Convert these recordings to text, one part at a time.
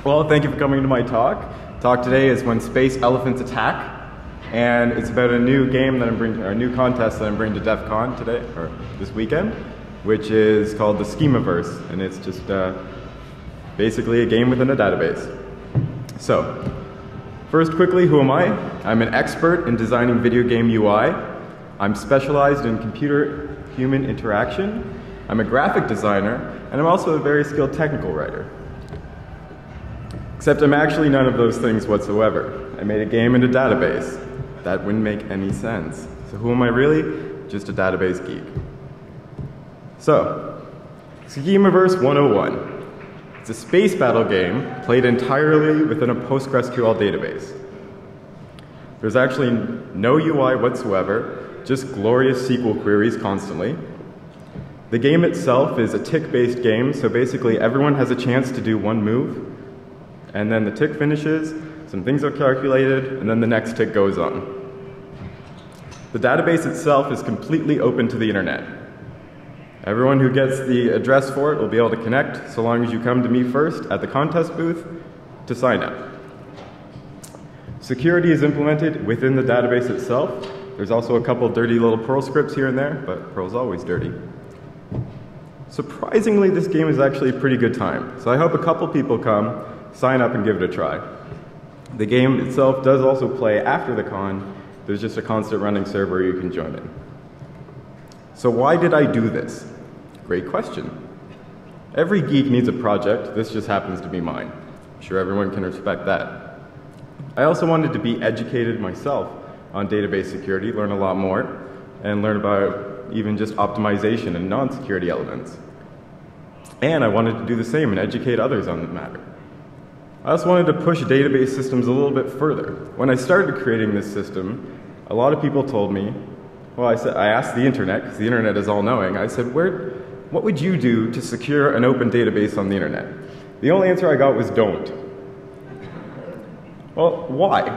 Well, thank you for coming to my talk. Talk today is When Space Elephants Attack, and it's about a new game that I'm bringing, or a new contest that I'm bringing to DEFCON today, or this weekend, which is called the Schemaverse, and it's just basically a game within a database. So, first quickly, who am I? I'm an expert in designing video game UI. I'm specialized in computer-human interaction. I'm a graphic designer, and I'm also a very skilled technical writer. Except I'm actually none of those things whatsoever. I made a game in a database. That wouldn't make any sense. So who am I really? Just a database geek. So, Schemaverse 101. It's a space battle game played entirely within a PostgreSQL database. There's actually no UI whatsoever, just glorious SQL queries constantly. The game itself is a tick-based game, so basically everyone has a chance to do one move, and then the tick finishes, some things are calculated, and then the next tick goes on. The database itself is completely open to the internet. Everyone who gets the address for it will be able to connect so long as you come to me first at the contest booth to sign up. Security is implemented within the database itself. There's also a couple dirty little Perl scripts here and there, but Perl's always dirty. Surprisingly, this game is actually a pretty good time, so I hope a couple people come, sign up, and give it a try. The game itself does also play after the con. There's just a constant running server you can join in. So why did I do this? Great question. Every geek needs a project. This just happens to be mine. I'm sure everyone can respect that. I also wanted to be educated myself on database security, learn a lot more, and learn about even just optimization and non-security elements. And I wanted to do the same and educate others on the matter. I also wanted to push database systems a little bit further. When I started creating this system, a lot of people told me, well, I asked the internet, because the internet is all-knowing, I said, what would you do to secure an open database on the internet? The only answer I got was don't. Well, why?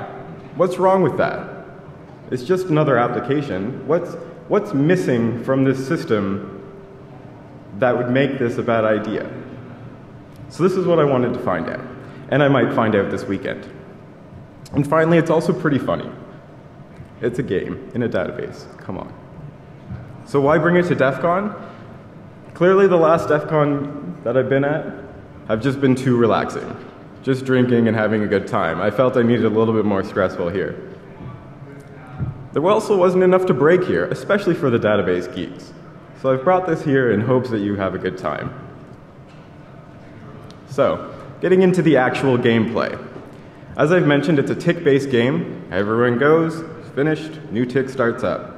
What's wrong with that? It's just another application. What's missing from this system that would make this a bad idea? So this is what I wanted to find out. And I might find out this weekend. And finally, it's also pretty funny. It's a game in a database. Come on. So why bring it to DEFCON? Clearly, the last DEFCON that I've been at have just been too relaxing. Just drinking and having a good time. I felt I needed a little bit more stressful here. There also wasn't enough to break here, especially for the database geeks. So I've brought this here in hopes that you have a good time. So, getting into the actual gameplay. As I've mentioned, it's a tick-based game. Everyone goes, finished, new tick starts up.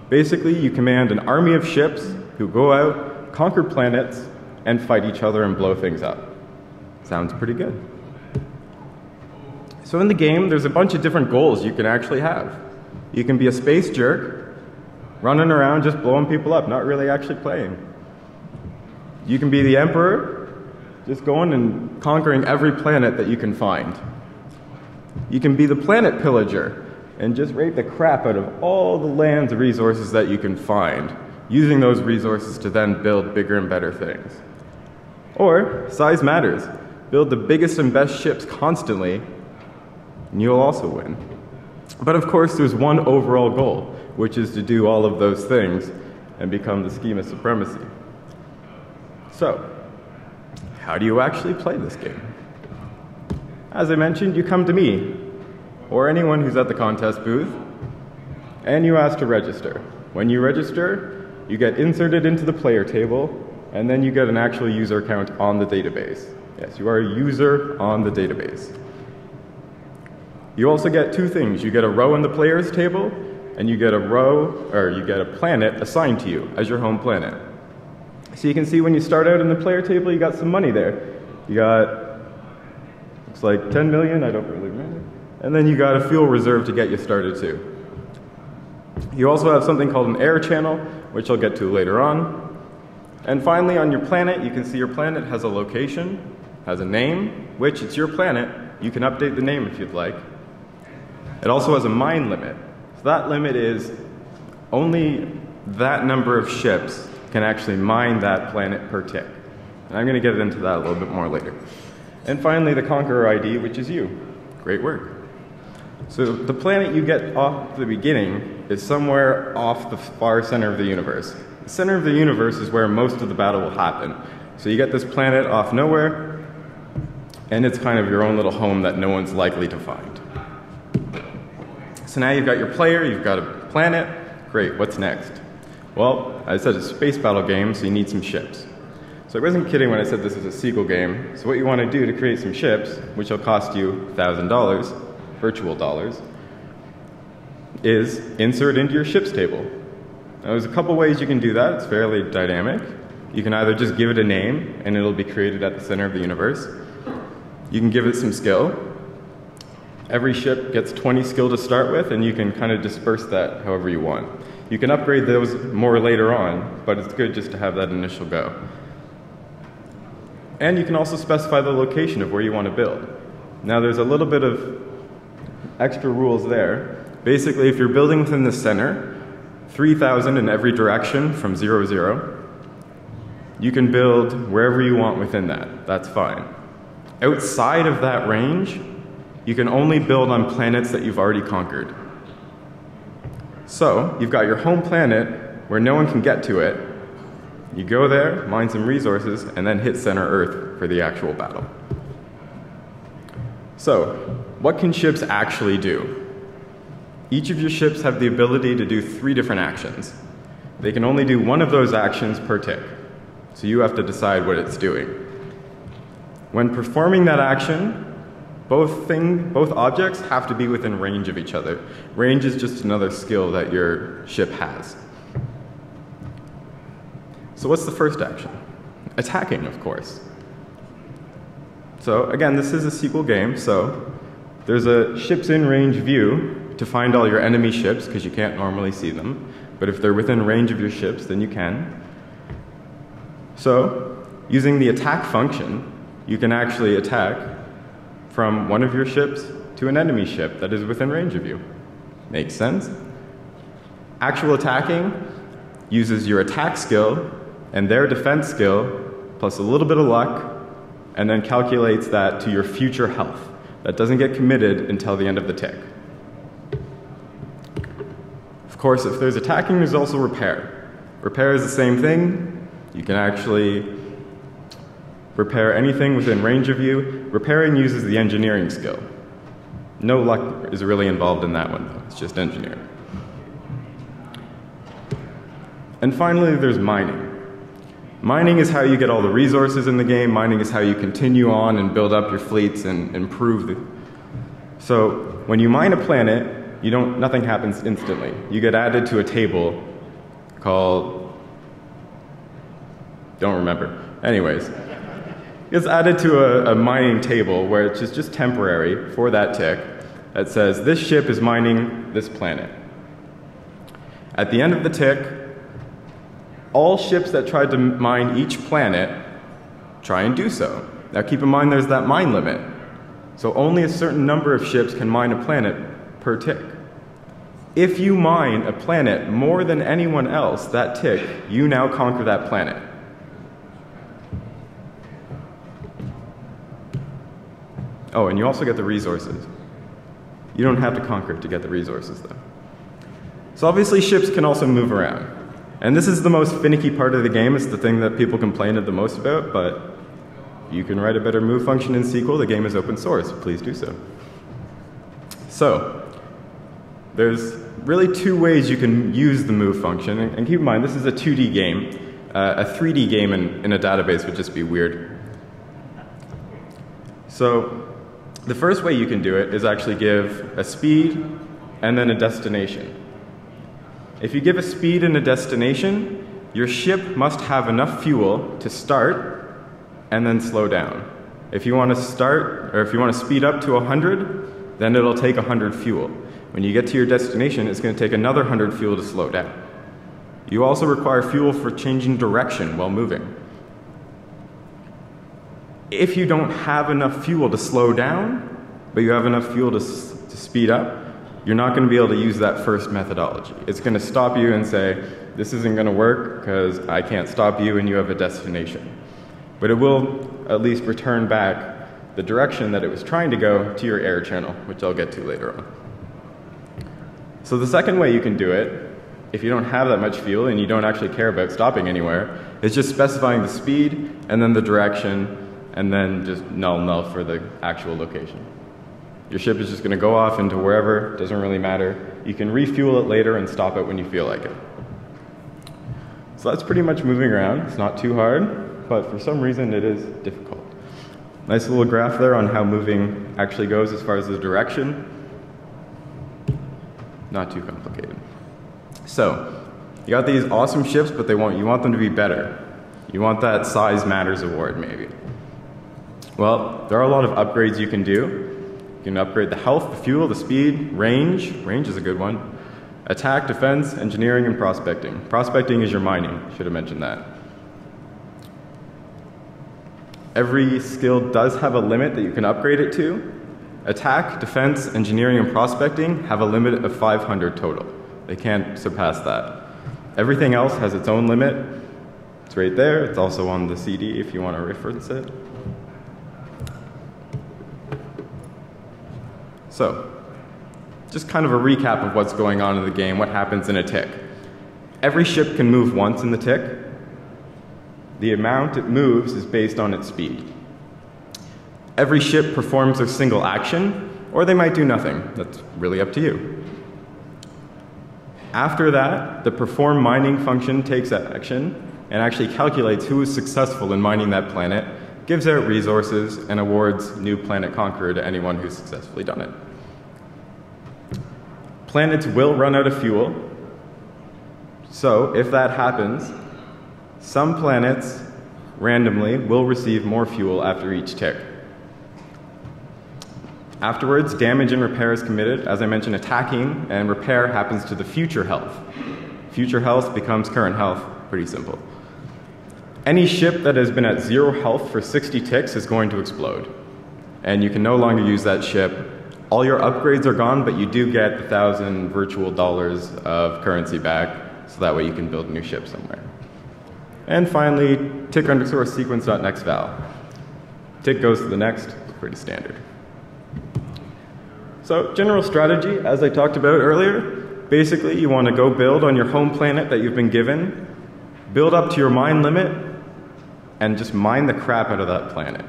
Basically, you command an army of ships who go out, conquer planets, and fight each other and blow things up. Sounds pretty good. So in the game, there's a bunch of different goals you can actually have. You can be a space jerk, running around just blowing people up, not really actually playing. You can be the emperor, just going and conquering every planet that you can find. You can be the planet pillager and just rape the crap out of all the lands and resources that you can find, using those resources to then build bigger and better things. Or, size matters. Build the biggest and best ships constantly, and you'll also win. But of course, there's one overall goal, which is to do all of those things and become the schema supremacy. So, how do you actually play this game? As I mentioned, you come to me, or anyone who's at the contest booth, and you ask to register. When you register, you get inserted into the player table, and then you get an actual user account on the database. Yes, you are a user on the database. You also get two things. You get a row in the players table, and you get a planet assigned to you as your home planet. So you can see when you start out in the player table, you got some money there. You got, looks like 10 million, I don't really remember. And then you got a fuel reserve to get you started too. You also have something called an air channel, which I'll get to later on. And finally, on your planet, you can see your planet has a location, has a name, which it's your planet. You can update the name if you'd like. It also has a mine limit. So that limit is only that number of ships can actually mine that planet per tick. And I'm going to get into that a little bit more later. And finally, the Conqueror ID, which is you. Great work. So the planet you get off the beginning is somewhere off the far center of the universe. The center of the universe is where most of the battle will happen. So you get this planet off nowhere, and it's kind of your own little home that no one's likely to find. So now you've got your player, you've got a planet. Great, what's next? Well, I said it's a space battle game, so you need some ships. So I wasn't kidding when I said this is a sequel game. So what you want to do to create some ships, which will cost you $1,000, virtual dollars, is insert into your ships table. Now, there's a couple ways you can do that. It's fairly dynamic. You can either just give it a name, and it'll be created at the center of the universe. You can give it some skill. Every ship gets 20 skill to start with, and you can kind of disperse that however you want. You can upgrade those more later on, but it's good just to have that initial go. And you can also specify the location of where you want to build. Now there's a little bit of extra rules there. Basically, if you're building within the center, 3,000 in every direction from 0, 0, you can build wherever you want within that. That's fine. Outside of that range, you can only build on planets that you've already conquered. So, you've got your home planet where no one can get to it. You go there, mine some resources, and then hit center Earth for the actual battle. So, what can ships actually do? Each of your ships have the ability to do 3 different actions. They can only do one of those actions per tick. So you have to decide what it's doing. When performing that action, both objects have to be within range of each other. Range is just another skill that your ship has. So what's the first action? Attacking, of course. So again, this is a sequel game, so there's a ships in range view to find all your enemy ships, because you can't normally see them. But if they're within range of your ships, then you can. So, using the attack function, you can actually attack from one of your ships to an enemy ship that is within range of you. Makes sense? Actual attacking uses your attack skill and their defense skill, plus a little bit of luck, and then calculates that to your future health. That doesn't get committed until the end of the tick. Of course, if there's attacking, there's also repair. Repair is the same thing. You can actually repair anything within range of you. Repairing uses the engineering skill. No luck is really involved in that one, though. It's just engineering. And finally, there's mining. Mining is how you get all the resources in the game. Mining is how you continue on and build up your fleets and improve the... So, when you mine a planet, nothing happens instantly. You get added to a table called... don't remember. Anyways. It's added to a mining table where it's just temporary for that tick that says this ship is mining this planet. At the end of the tick, all ships that tried to mine each planet try and do so. Now keep in mind there's that mine limit. So only a certain number of ships can mine a planet per tick. If you mine a planet more than anyone else that tick, you now conquer that planet. Oh, and you also get the resources. You don't have to conquer to get the resources, though. So obviously ships can also move around. And this is the most finicky part of the game. It's the thing that people complain the most about, but you can write a better move function in SQL. The game is open source. Please do so. So, there's really 2 ways you can use the move function. And keep in mind, this is a 2D game. A 3D game in a database would just be weird. So, the first way you can do it is actually give a speed and then a destination. If you give a speed and a destination, your ship must have enough fuel to start and then slow down. If you want to start, or if you want to speed up to 100, then it'll take 100 fuel. When you get to your destination, it's going to take another 100 fuel to slow down. You also require fuel for changing direction while moving. If you don't have enough fuel to slow down, but you have enough fuel to speed up, you're not going to be able to use that first methodology. It's going to stop you and say, this isn't going to work because I can't stop you and you have a destination. But it will at least return back the direction that it was trying to go to your air channel, which I'll get to later on. So the second way you can do it, if you don't have that much fuel and you don't actually care about stopping anywhere, is just specifying the speed and then the direction and then just null for the actual location. Your ship is just going to go off into wherever, it doesn't really matter. You can refuel it later and stop it when you feel like it. So that's pretty much moving around. It's not too hard, but for some reason it is difficult. Nice little graph there on how moving actually goes as far as the direction. Not too complicated. So, you got these awesome ships, but you want them to be better. You want that size matters award, maybe. Well, there are a lot of upgrades you can do. You can upgrade the health, the fuel, the speed, range. Range is a good one. Attack, defense, engineering, and prospecting. Prospecting is your mining. Should have mentioned that. Every skill does have a limit that you can upgrade it to. Attack, defense, engineering, and prospecting have a limit of 500 total. They can't surpass that. Everything else has its own limit. It's right there. It's also on the CD if you want to reference it. So, just kind of a recap of what's going on in the game, what happens in a tick. Every ship can move once in the tick. The amount it moves is based on its speed. Every ship performs a single action, or they might do nothing. That's really up to you. After that, the perform mining function takes action and actually calculates who is successful in mining that planet, gives out resources, and awards New Planet Conqueror to anyone who's successfully done it. Planets will run out of fuel, so if that happens, some planets randomly will receive more fuel after each tick. Afterwards, damage and repair is committed. As I mentioned, attacking and repair happens to the future health. Future health becomes current health. Pretty simple. Any ship that has been at 0 health for 60 ticks is going to explode. And you can no longer use that ship. All your upgrades are gone, but you do get 1,000 virtual dollars of currency back, so that way you can build a new ship somewhere. And finally, tick_sequence.nextVal. Tick goes to the next, pretty standard. So, general strategy, as I talked about earlier, basically you want to go build on your home planet that you've been given, build up to your mine limit, and just mine the crap out of that planet.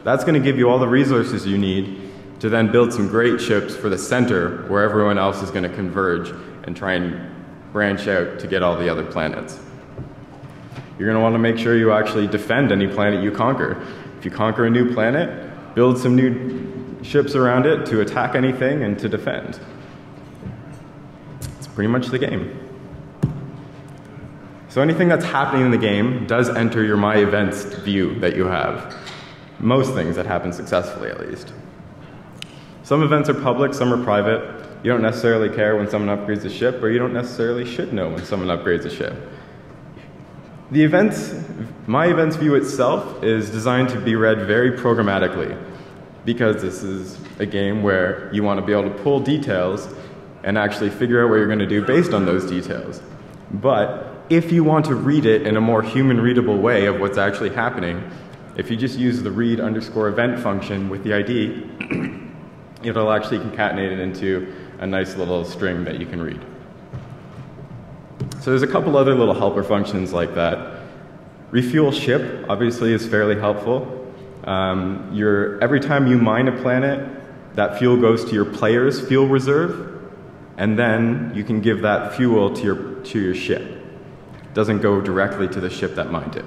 That's going to give you all the resources you need to then build some great ships for the center where everyone else is going to converge and try and branch out to get all the other planets. You're going to want to make sure you actually defend any planet you conquer. If you conquer a new planet, build some new ships around it to attack anything and to defend. It's pretty much the game. So anything that's happening in the game does enter your My Events view that you have. Most things that happen successfully, at least. Some events are public, some are private. You don't necessarily care when someone upgrades a ship, or you don't necessarily should know when someone upgrades a ship. The events, My Events view itself is designed to be read very programmatically, because this is a game where you want to be able to pull details and actually figure out what you're going to do based on those details. But if you want to read it in a more human readable way of what's actually happening, if you just use the read_event function with the ID, it'll actually concatenate it into a nice little string that you can read. So there's a couple other little helper functions like that. Refuel ship obviously is fairly helpful. Every time you mine a planet, that fuel goes to your player's fuel reserve, and then you can give that fuel to your ship. It doesn't go directly to the ship that mined it.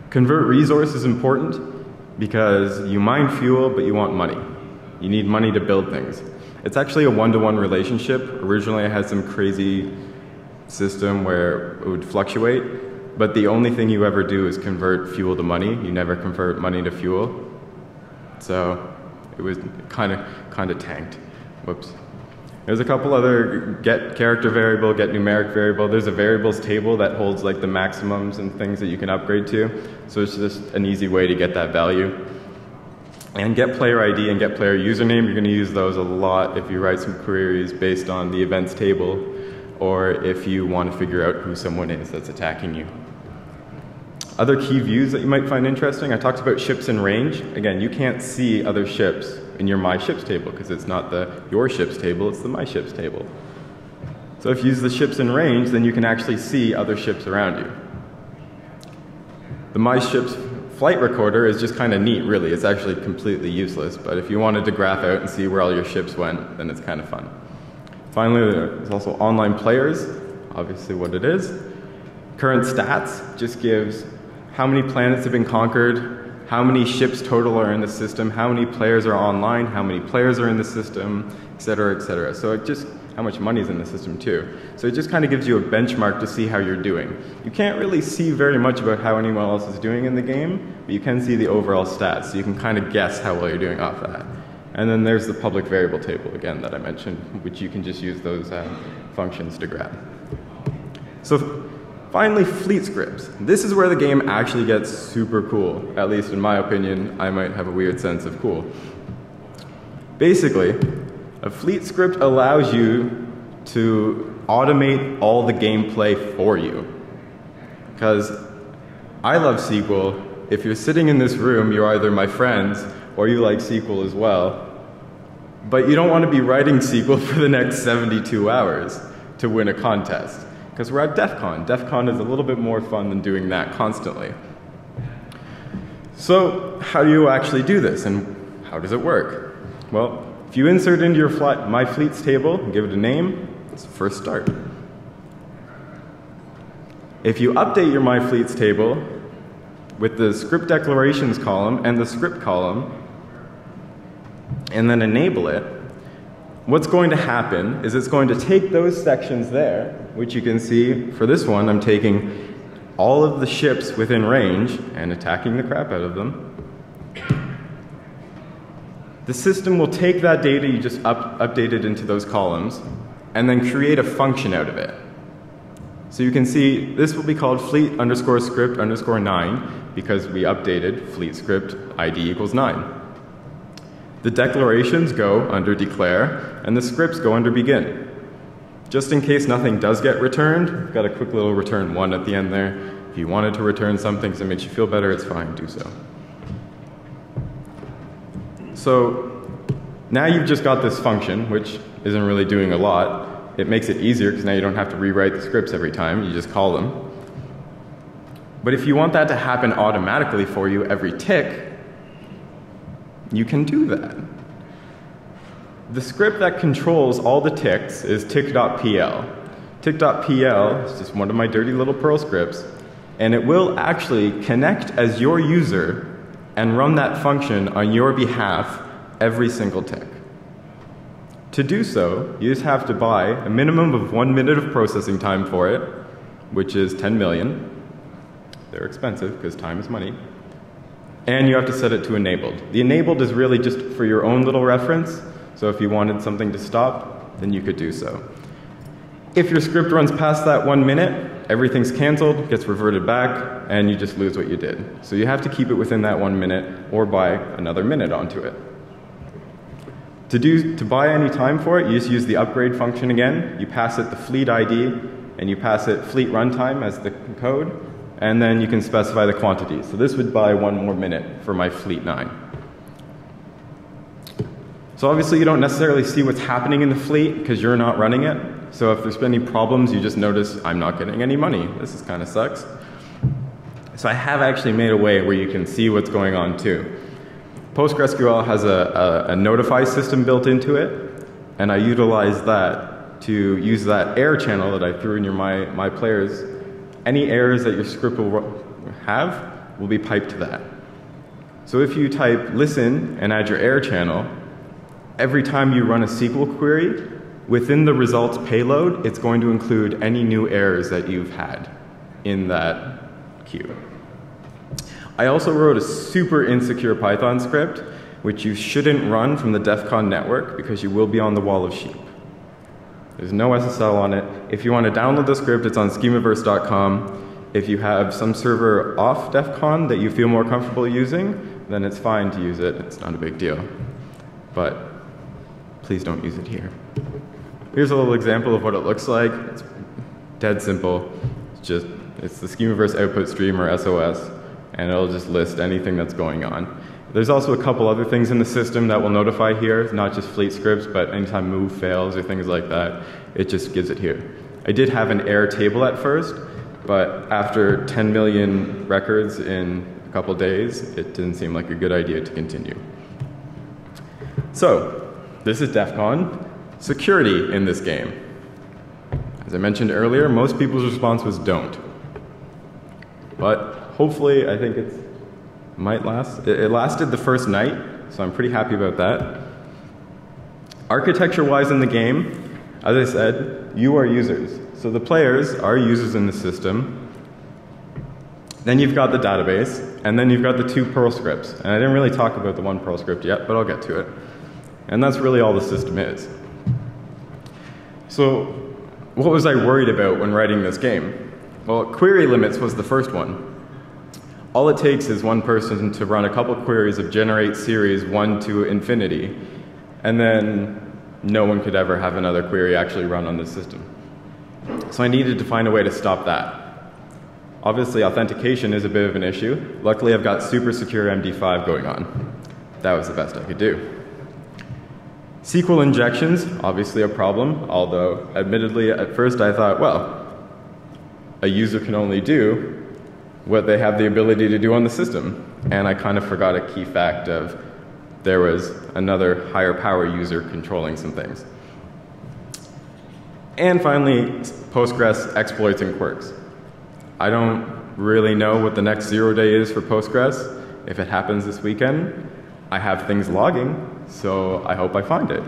Convert resource is important because you mine fuel, but you want money. You need money to build things. It's actually a one-to-one relationship. Originally I had some crazy system where it would fluctuate, but the only thing you ever do is convert fuel to money. You never convert money to fuel. So it was kind of tanked. Whoops. There's a couple other get character variable, get numeric variable. There's a variables table that holds like the maximums and things that you can upgrade to. So it's just an easy way to get that value. And get player ID and get player username, you're going to use those a lot if you write some queries based on the events table, or if you want to figure out who someone is that's attacking you. Other key views that you might find interesting, I talked about ships in range. Again, you can't see other ships in your My Ships table because it's not the Your Ships table, it's the My Ships table. So if you use the ships in range, then you can actually see other ships around you. The My Ships flight recorder is just kind of neat, really. It's actually completely useless, but if you wanted to graph out and see where all your ships went, then it's kind of fun. Finally, there's also online players, obviously what it is. Current stats just gives how many planets have been conquered, how many ships total are in the system, how many players are online, how many players are in the system, et cetera, et cetera. So it just, how much money is in the system too. So it just kind of gives you a benchmark to see how you're doing. You can't really see very much about how anyone else is doing in the game, but you can see the overall stats, so you can kind of guess how well you're doing off that. And then there's the public variable table, again, that I mentioned, which you can just use those functions to grab. So finally, fleet scripts. This is where the game actually gets super cool. At least in my opinion, I might have a weird sense of cool. Basically, a fleet script allows you to automate all the gameplay for you. Because I love SQL. If you're sitting in this room, you're either my friends or you like SQL as well. But you don't want to be writing SQL for the next 72 hours to win a contest. Because we're at DEFCON. DEFCON is a little bit more fun than doing that constantly. So how do you actually do this, and how does it work? Well, if you insert into your My Fleets table and give it a name, it's the first start. If you update your My Fleets table with the script declarations column and the script column, and then enable it, what's going to happen is it's going to take those sections there, which you can see for this one, I'm taking all of the ships within range and attacking the crap out of them. The system will take that data you just updated into those columns and then create a function out of it. So you can see this will be called fleet underscore script underscore 9 because we updated fleet script ID equals 9. The declarations go under declare, and the scripts go under begin. Just in case nothing does get returned, we've got a quick little return 1 at the end there. If you wanted to return something so it makes you feel better, it's fine, do so. So now you've just got this function, which isn't really doing a lot. It makes it easier because now you don't have to rewrite the scripts every time, you just call them. But if you want that to happen automatically for you every tick, you can do that. The script that controls all the ticks is tick.pl. Tick.pl is just one of my dirty little Perl scripts, and it will actually connect as your user and run that function on your behalf every single tick. To do so, you just have to buy a minimum of 1 minute of processing time for it, which is 10 million. They're expensive because time is money. And you have to set it to enabled. The enabled is really just for your own little reference, so if you wanted something to stop, then you could do so. If your script runs past that 1 minute, everything's canceled, gets reverted back, and you just lose what you did. So you have to keep it within that 1 minute or buy another minute onto it. To buy any time for it, you just use the upgrade function again. You pass it the fleet ID, and you pass it fleet runtime as the code, and then you can specify the quantity. So this would buy 1 more minute for my fleet 9. So obviously you don't necessarily see what's happening in the fleet because you're not running it. So if there's been any problems, you just notice I'm not getting any money. This kind of sucks. So I have actually made a way where you can see what's going on too. PostgreSQL has a notify system built into it, and I utilize that to use that error channel that I threw in your my players. Any errors that your script will have will be piped to that. So if you type listen and add your error channel, every time you run a SQL query, within the results payload, it's going to include any new errors that you've had in that queue. I also wrote a super insecure Python script, which you shouldn't run from the DEFCON network because you will be on the wall of sheep. There's no SSL on it. If you want to download the script, it's on schemaverse.com. If you have some server off DEFCON that you feel more comfortable using, then it's fine to use it. It's not a big deal. But please don't use it here. Here's a little example of what it looks like. It's dead simple. It's the schemaverse output stream, or SOS. and it'll just list anything that's going on. There's also a couple other things in the system that will notify here, not just fleet scripts, but anytime move fails or things like that, it just gives it here. I did have an error table at first, but after 10 million records in a couple days, it didn't seem like a good idea to continue. So, this is DEFCON. Security in this game. As I mentioned earlier, most people's response was don't. But hopefully, I think it might last. It lasted the first night, so I'm pretty happy about that. Architecture-wise in the game, as I said, you are users. So the players are users in the system. Then you've got the database, and then you've got the 2 Perl scripts. And I didn't really talk about the 1 Perl script yet, but I'll get to it. And that's really all the system is. So what was I worried about when writing this game? Well, query limits was the first one. All it takes is one person to run a couple queries of generate series 1 to infinity, and then no one could ever have another query actually run on the system. So I needed to find a way to stop that. Obviously, authentication is a bit of an issue. Luckily, I've got super secure MD5 going on. That was the best I could do. SQL injections, obviously a problem, although admittedly at first I thought, well, a user can only do what they have the ability to do on the system. And I kind of forgot a key fact of there was another higher power user controlling some things. And finally, Postgres exploits and quirks. I don't really know what the next 0 day is for Postgres. If it happens this weekend, I have things logging, so I hope I find it.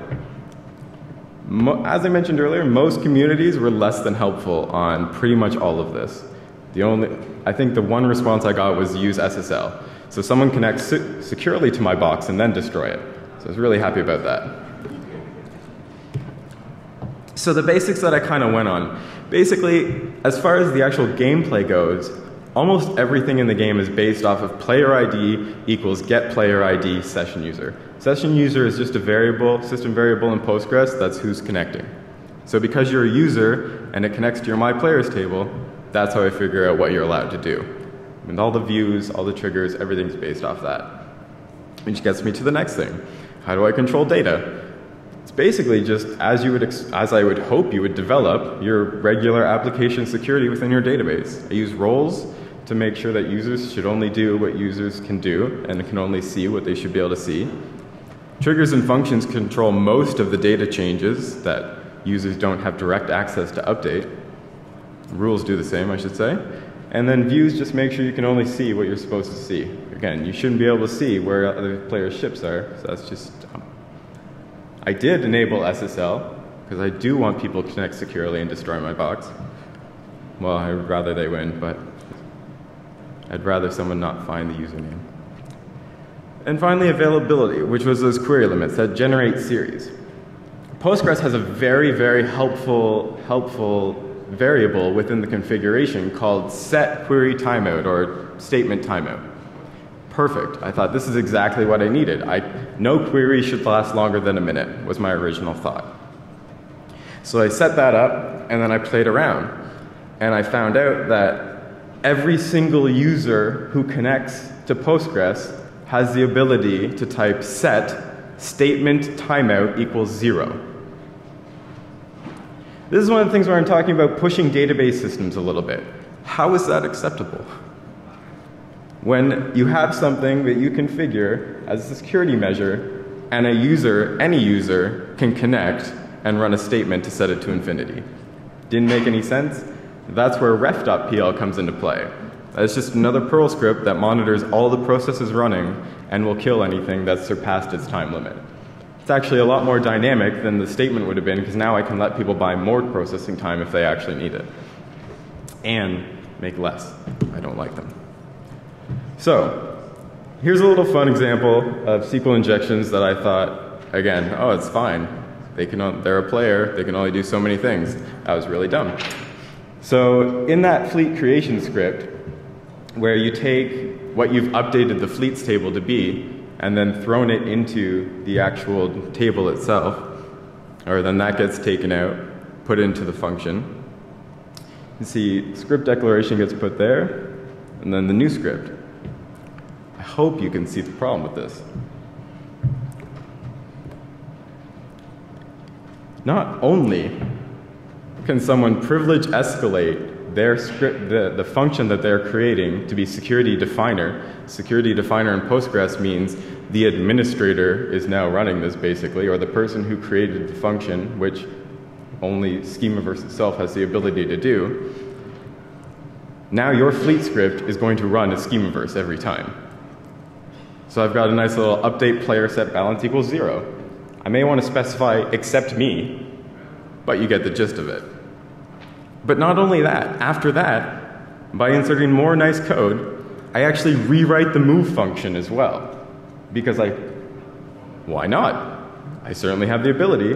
As I mentioned earlier, most communities were less than helpful on pretty much all of this. I think the one response I got was use SSL. So someone connects securely to my box and then destroy it. So I was really happy about that. So the basics that I kind of went on. Basically, as far as the actual gameplay goes, almost everything in the game is based off of player ID equals get player ID session user. Session user is just a variable, system variable in Postgres, that's who's connecting. So because you're a user and it connects to your my players table, that's how I figure out what you're allowed to do. And all the views, all the triggers, everything's based off that. Which gets me to the next thing. How do I control data? It's basically just as I would hope you would develop your regular application security within your database. I use roles to make sure that users should only do what users can do and can only see what they should be able to see. Triggers and functions control most of the data changes that users don't have direct access to update. Rules do the same, I should say. And then views just make sure you can only see what you're supposed to see. Again, you shouldn't be able to see where other players' ships are, so that's just dumb. I did enable SSL, because I do want people to connect securely and destroy my box. Well, I'd rather they win, but I'd rather someone not find the username. And finally, availability, which was those query limits that generate series. Postgres has a very, very helpful variable within the configuration called set query timeout or statement timeout. Perfect. I thought this is exactly what I needed. No query should last longer than a minute was my original thought. So I set that up and then I played around and I found out that every single user who connects to Postgres has the ability to type set statement timeout equals 0. This is one of the things where I'm talking about pushing database systems a little bit. How is that acceptable? When you have something that you configure as a security measure and a user, any user, can connect and run a statement to set it to infinity. Didn't make any sense? That's where ref.pl comes into play. That's just another Perl script that monitors all the processes running and will kill anything that's surpassed its time limit. It's actually a lot more dynamic than the statement would have been because now I can let people buy more processing time if they actually need it. And make less. I don't like them. So, here's a little fun example of SQL injections that I thought, again, oh, it's fine. They're a player, they can only do so many things. That was really dumb. So, in that fleet creation script, where you take what you've updated the fleets table to be, and then thrown it into the actual table itself, or then that gets taken out, put into the function. You see, script declaration gets put there, and then the new script. hope you can see the problem with this. Not only can someone privilege escalate their script, the function that they're creating to be security definer. Security definer in Postgres means the administrator is now running this basically, or the person who created the function, which only Schemaverse itself has the ability to do. Now your fleet script is going to run as Schemaverse every time. So I've got a nice little update player set balance equals 0. I may want to specify except me, but you get the gist of it. But not only that, after that, by inserting more nice code, I actually rewrite the move function as well. Because why not? I certainly have the ability.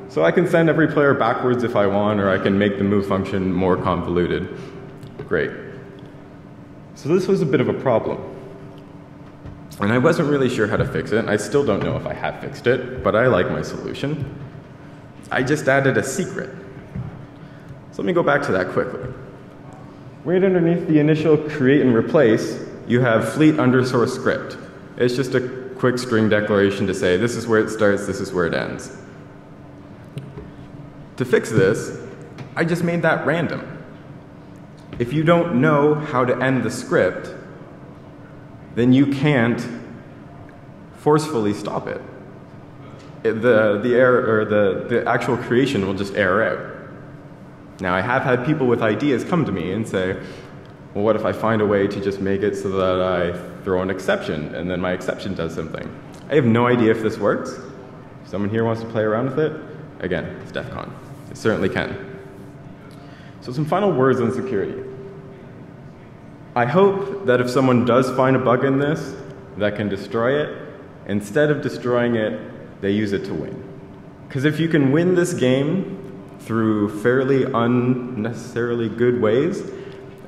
So I can send every player backwards if I want, or I can make the move function more convoluted. Great. So this was a bit of a problem. And I wasn't really sure how to fix it. I still don't know if I have fixed it, but I like my solution. I just added a secret. So let me go back to that quickly. Right underneath the initial create and replace, you have fleet underscore script. It's just a quick string declaration to say this is where it starts, this is where it ends. To fix this, I just made that random. If you don't know how to end the script, then you can't forcefully stop it. The error, or the actual creation will just error out. Now, I have had people with ideas come to me and say, well, what if I find a way to just make it so that I throw an exception, and then my exception does something? I have no idea if this works. If someone here wants to play around with it, again, it's DEFCON. It certainly can. So some final words on security. I hope that if someone does find a bug in this that can destroy it, instead of destroying it, they use it to win. Because if you can win this game through fairly unnecessarily good ways,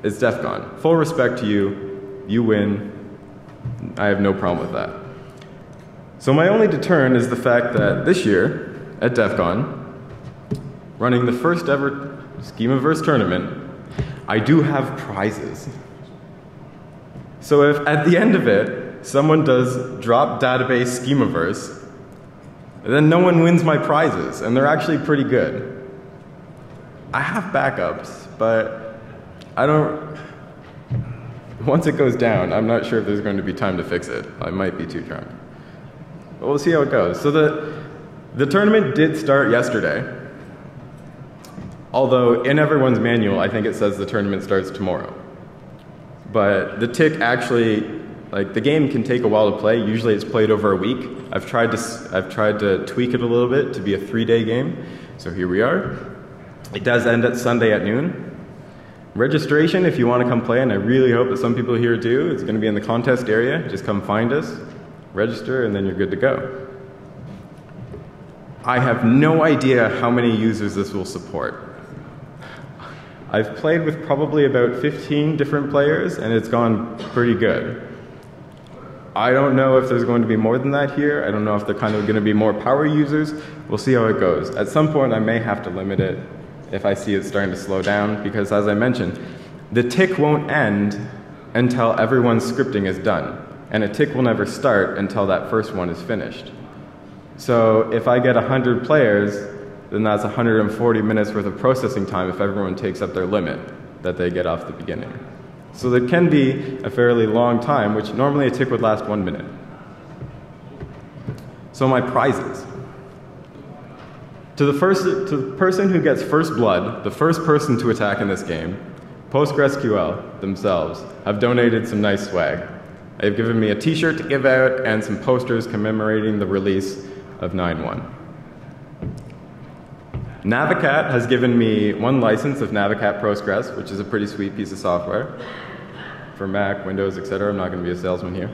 it's DEFCON. Full respect to you. You win. I have no problem with that. So my only deterrent is the fact that this year at DEFCON, running the first ever Schemaverse tournament, I do have prizes. So if at the end of it, someone does drop database Schemaverse, then no one wins my prizes, and they're actually pretty good. I have backups, but I don't, once it goes down, I'm not sure if there's going to be time to fix it. I might be too drunk. But we'll see how it goes. So the tournament did start yesterday. Although in everyone's manual, I think it says the tournament starts tomorrow. But the tick actually, like, the game can take a while to play. Usually it's played over a week. I've tried to tweak it a little bit to be a 3-day game. So here we are. It does end at Sunday at noon. Registration, if you want to come play, and I really hope that some people here do, it's going to be in the contest area. Just come find us, register, and then you're good to go. I have no idea how many users this will support. I've played with probably about 15 different players, and it's gone pretty good. I don't know if there's going to be more than that here. I don't know if they're kind of going to be more power users. We'll see how it goes. At some point, I may have to limit it if I see it starting to slow down, because as I mentioned, the tick won't end until everyone's scripting is done, and a tick will never start until that first one is finished. So if I get 100 players, then that's 140 minutes worth of processing time if everyone takes up their limit that they get off the beginning. So there can be a fairly long time, which normally a tick would last 1 minute. So my prizes. To the person who gets first blood, the first person to attack in this game, PostgreSQL themselves have donated some nice swag. They've given me a t-shirt to give out and some posters commemorating the release of 9.1. Navicat has given me 1 license of Navicat Postgres, which is a pretty sweet piece of software for Mac, Windows, etc. I'm not going to be a salesman here.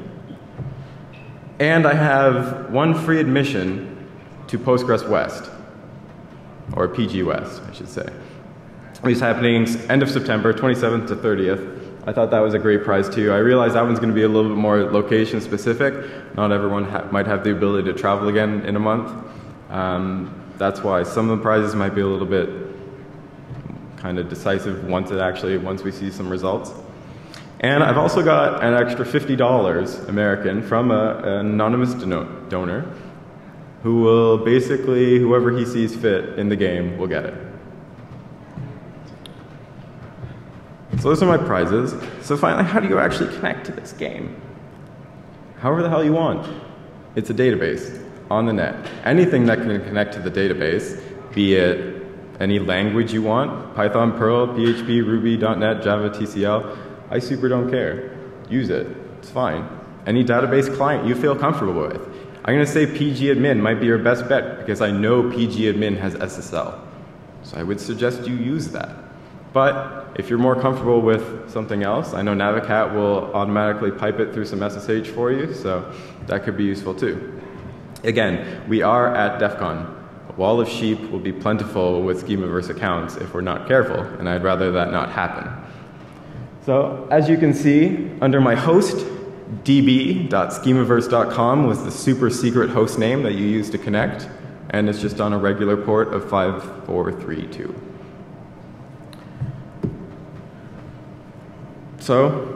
And I have 1 free admission to Postgres West, or PG West, I should say. It's happening end of September, 27th to 30th. I thought that was a great prize too. I realize that one's going to be a little bit more location specific. Not everyone might have the ability to travel again in a month. That's why some of the prizes might be a little bit kind of decisive once we see some results. And I've also got an extra $50 American from an anonymous donor who will basically, whoever he sees fit in the game will get it. So those are my prizes. So finally, how do you actually connect to this game? However the hell you want. It's a database on the net. Anything that can connect to the database, be it any language you want, Python, Perl, PHP, Ruby, .NET, Java, TCL, I super don't care. Use it. It's fine. Any database client you feel comfortable with. I'm going to say pgadmin might be your best bet because I know pgadmin has SSL. So I would suggest you use that. But if you're more comfortable with something else, I know Navicat will automatically pipe it through some SSH for you, so that could be useful too. Again, we are at DEFCON. A wall of sheep will be plentiful with Schemaverse accounts if we're not careful, and I'd rather that not happen. So as you can see, under my host, db.schemaverse.com was the super secret host name that you use to connect, and it's just on a regular port of 5432. So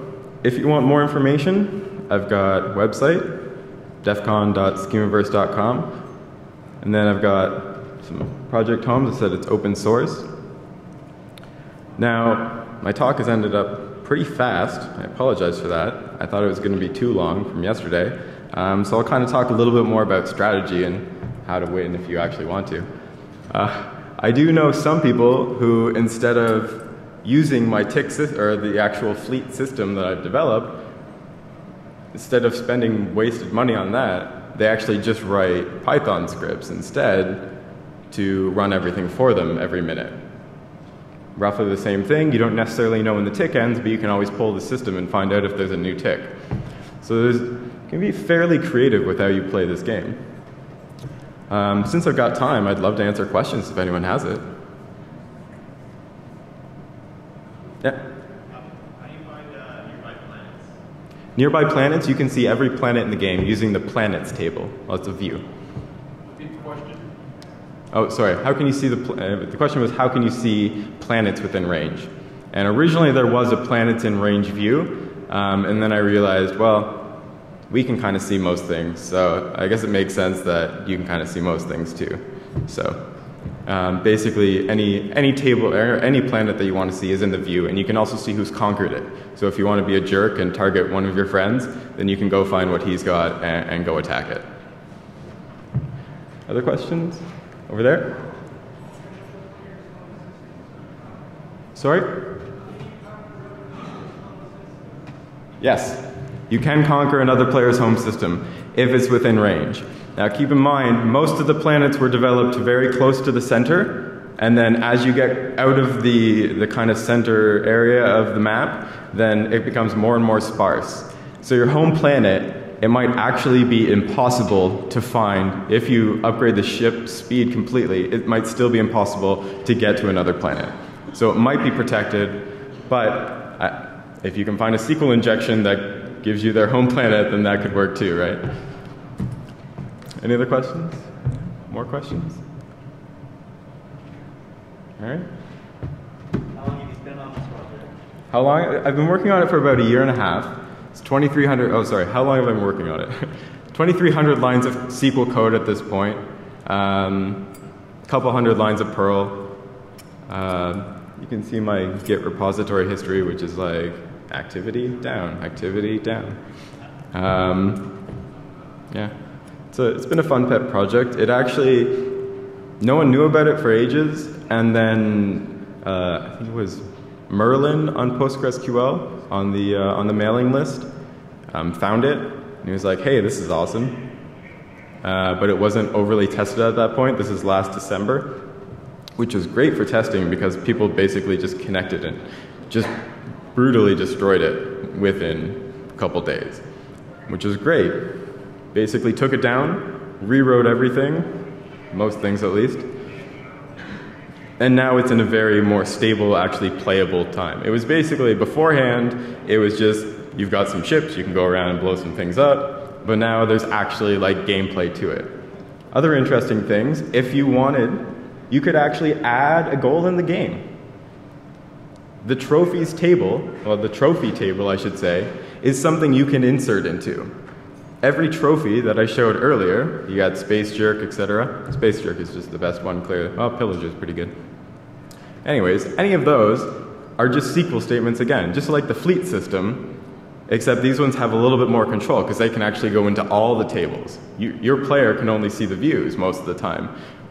if you want more information, I've got a website, defcon.schemaverse.com, and then I've got some project homes that said it's open source. Now, my talk has ended up pretty fast. I apologize for that. I thought it was going to be too long from yesterday. So I'll kind of talk a little bit more about strategy and how to win if you actually want to. I do know some people who, instead of using my tick or the actual fleet system that I've developed, instead of spending wasted money on that, they actually just write Python scripts instead to run everything for them every minute. Roughly the same thing. You don't necessarily know when the tick ends, but you can always pull the system and find out if there's a new tick. So you can be fairly creative with how you play this game. Since I've got time, I'd love to answer questions if anyone has it. Yeah? How do you find nearby planets? Nearby planets, you can see every planet in the game using the planets table. Well, it's a view. Repeat the question. Oh, sorry. How can you see the question was, how can you see planets within range? And originally there was a planets in range view, and then I realized, well, we can kind of see most things, so I guess it makes sense that you can kind of see most things too. So basically, any table or any planet that you want to see is in the view, and you can also see who's conquered it. So if you want to be a jerk and target one of your friends, then you can go find what he's got and go attack it. Other questions? Over there? Sorry? Yes. You can conquer another player's home system if it's within range. Now keep in mind, most of the planets were developed very close to the center, and then as you get out of the kind of center area of the map, then it becomes more and more sparse. So your home planet, it might actually be impossible to find. If you upgrade the ship speed completely, it might still be impossible to get to another planet. So it might be protected, but if you can find a SQL injection that gives you their home planet, then that could work too, right? Any other questions? More questions? All right. How long have you been on this project? How long? I've been working on it for about 1.5 years. It's 2,300, oh sorry, how long have I been working on it? 2,300 lines of SQL code at this point. A couple hundred lines of Perl. You can see my Git repository history, which is like activity down, activity down. Yeah, it's been a fun pet project. It actually, no one knew about it for ages, and then I think it was Merlin on PostgreSQL on the mailing list found it, and he was like, "Hey, this is awesome," but it wasn't overly tested at that point. This is last December, which was great for testing because people basically just connected and just brutally destroyed it within a couple days, which is great. Basically took it down, rewrote everything, most things at least, and now it's in a very more stable, actually playable time. It was basically, beforehand, it was just, you've got some ships, you can go around and blow some things up, but now there's actually like gameplay to it. Other interesting things, if you wanted, you could actually add a goal in the game. The trophies table, well, the trophy table, I should say, is something you can insert into. Every trophy that I showed earlier, you got Space Jerk, etc. Space Jerk is just the best one, clearly. Oh, Pillager is pretty good. Anyways, any of those are just SQL statements again, just like the fleet system, except these ones have a little bit more control because they can actually go into all the tables. Your player can only see the views most of the time,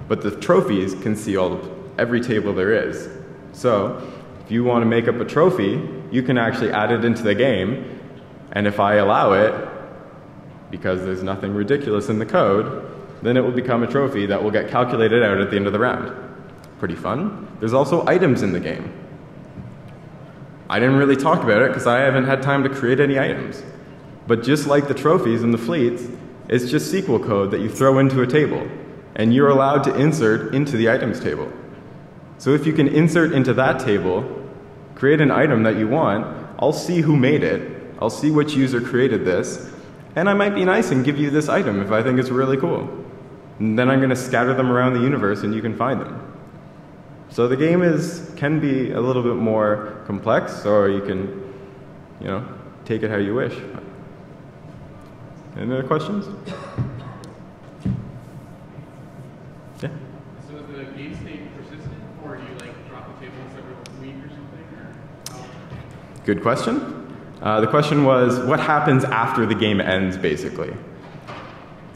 but the trophies can see every table there is. So, if you want to make up a trophy, you can actually add it into the game, and if I allow it, because there's nothing ridiculous in the code, then it will become a trophy that will get calculated out at the end of the round. Pretty fun. There's also items in the game. I didn't really talk about it because I haven't had time to create any items. But just like the trophies and the fleets, it's just SQL code that you throw into a table, and you're allowed to insert into the items table. So if you can insert into that table, create an item that you want, I'll see who made it, I'll see which user created this, and I might be nice and give you this item if I think it's really cool. And then I'm going to scatter them around the universe and you can find them. So the game can be a little bit more complex, or you can, take it how you wish. Any other questions? Yeah? So is the game state persistent, or do you drop the tables every week or something? Good question. The question was, what happens after the game ends, basically?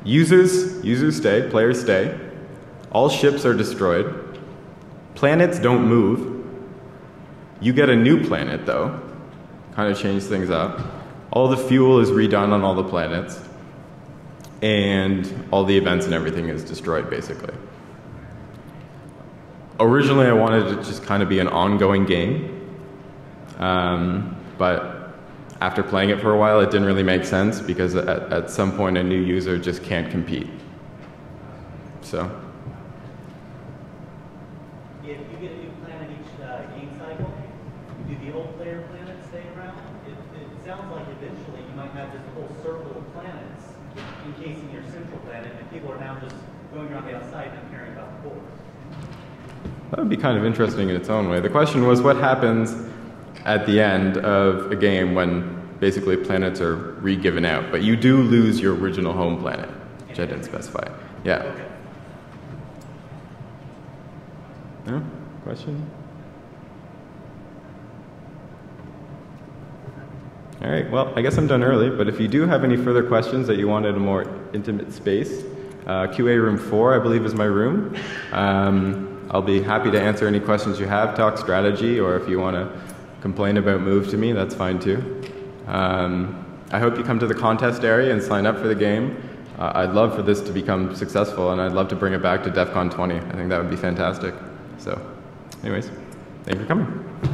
Users stay, players stay. All ships are destroyed. Planets don't move. You get a new planet, though. Kind of change things up. All the fuel is redone on all the planets. And all the events and everything is destroyed, basically. Originally, I wanted it to just kind of be an ongoing game. But after playing it for a while, it didn't really make sense because at some point a new user just can't compete. So. If you get a new planet each game cycle, do the old player planets stay around? It sounds like eventually you might have just a whole circle of planets encasing your central planet, and people are now just going around the outside and caring about the core. That would be kind of interesting in its own way. The question was, what happens at the end of a game when basically planets are re-given out, but you do lose your original home planet, which I didn't specify. Yeah. Okay. No? Question? All right, well, I guess I'm done early, but if you do have any further questions that you want in a more intimate space, QA room 4, I believe, is my room. I'll be happy to answer any questions you have, talk strategy, or if you want to complain about Move to me, that's fine too. I hope you come to the contest area and sign up for the game. I'd love for this to become successful, and I'd love to bring it back to DEFCON 20. I think that would be fantastic. So, anyways, thank you for coming.